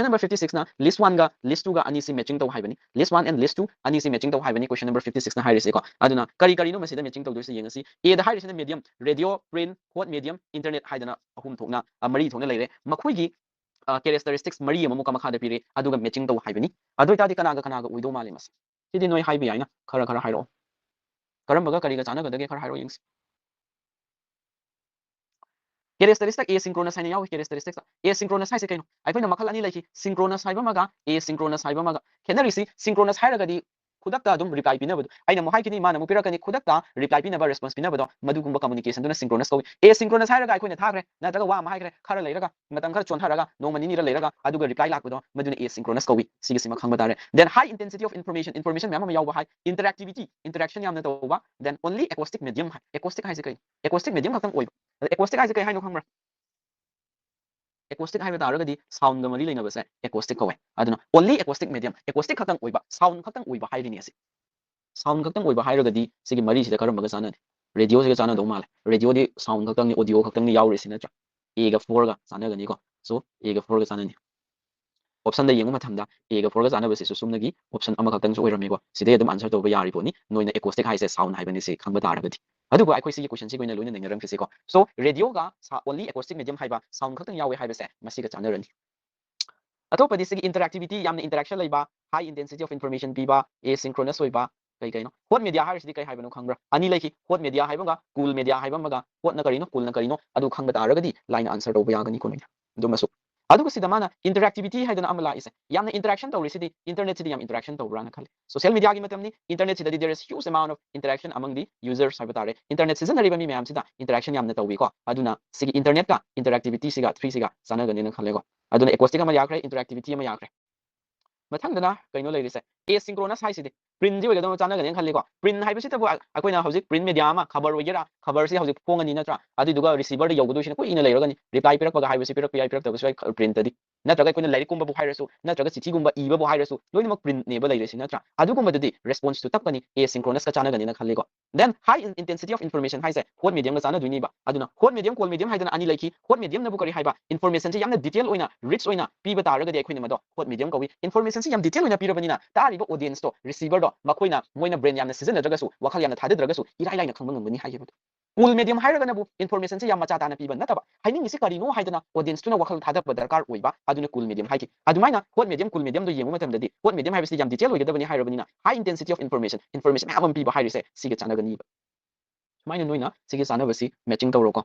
number 56 na list 1 ga list 2 ga ani si matching tau haibani list 1 and list 2 ani si matching tau haibani question number 56 na hairi se ko aduna kari no masida matching tau doise yengasi a da hairi se medium radio print hot medium internet haidana ahum thokna mari thokna leire makhoi gi characteristics mari amu ka makha da pire aduga matching tau haibani adu ta di kana ga uido male mas sidi noi haibi aina khara hairo karambaga kari ga chana ga dage khara hairo yengsi characteristic asynchronous haina yawi characteristics asynchronous haise kaino aikoina makhal ani laiki synchronous haiba maga asynchronous haiba maga khenarisi synchronous hairagadi khudakta adum reply pinabadu aina mo haikini mana mo pirakani khudakta reply pinaba response pinabado madugumba communication duna synchronous kawi asynchronous hairaga aikoina thakre nataga wa ma haikre khara leiraga matang khara chon haraga no manini ra leiraga aduga reply lakbado maduna asynchronous kawi sigi sima khangba tare then high intensity of information mema yawa high interactivity interaction yamna tawba then only acoustic medium acoustic haise kai acoustic medium khatang oi acoustic haise kai haino khangba acoustic haiba taragadi sound ga mari leina base acoustic kawe aduna only acoustic medium acoustic khatang oiba sound khatang oiba haidini asi sound khatang oiba hairagadi sigi mari sida karam baga chana radio sida chana do male radio di sound khatang ni audio khatang ni yauri sina cha a ga 4 ga chana gani ko so a ga 4 ga chana ni option da yengu mathamda a ga 4 ga chana base su sumnagi option ama khatang so oirami ko sida adum answer to ba yari boni noina acoustic haise sound haibani se khangba taragadi adugo ai sigi question si goina loina nengaram kisi ko so radio ga only acoustic medium haiba sound khatang yawe haiba se masiga chanarani atopadi sigi interactivity yamna interaction laiba high intensity of information piba asynchronous oiba kai no hot media harisidi kai haibano khangra ani laiki hot media haibanga cool media haibamaga hot na karino cool na karino adu khangba taragadi line answer do yagani ko noina dumasu adugo sida mana interactivity haidana amala ise yamna interaction tawrisidi internet sidi yam interaction tawrana khali social media gi matamni internet sida there is huge amount of interaction among the users haibitare internet season riba mi mayam sida interaction yamna tawi ko aduna sigi internet ka interactivity siga 3 siga sana gani na khale ko aduna acoustic ama yakre interactivity ama yakre mathangdana kaino leirise asynchronous haisidi print ji oigadam chana gani khali ko print haibisi tabu akoina hojik print media ama khabar oigera khabar si hojik phongani natra adi duga receiver de yogudu sina ko ina leirogani reply pirak paga haibisi pirak pi pirak tabu sai print tadi natraga koina lairi kumba bu hairasu natraga chichi gumba iba bu hairasu loini mak print ne ba leiresi natra adu gumba dadi response to tapkani asynchronous ka chana gani na khali ko then high intensity of information haise hot medium ga chana duini ba aduna hot medium cold medium haidana ani laiki hot medium na bu kari haiba information si yamna detail oina rich oina piba taraga de akoina mado hot medium kawi information si yam detail oina pirabani na tariba audience to receiver do makoina moina brain yamna season nadragasu wakhal yamna thadadragasu irai laina khangba ngambani haibadu cool medium hairaga na bu information si yam macha tana piba nataba haini ngisi kari no haidana audience tuna wakhal thadaba darkar oiba aduna cool medium haiki adumaina hot medium cool medium do yemu matam dadi hot medium haibisi yam detail oigadabani hairabani na high intensity of information mabam piba hairise siga chana gani ba maina noina sigi sana basi matching tawro ko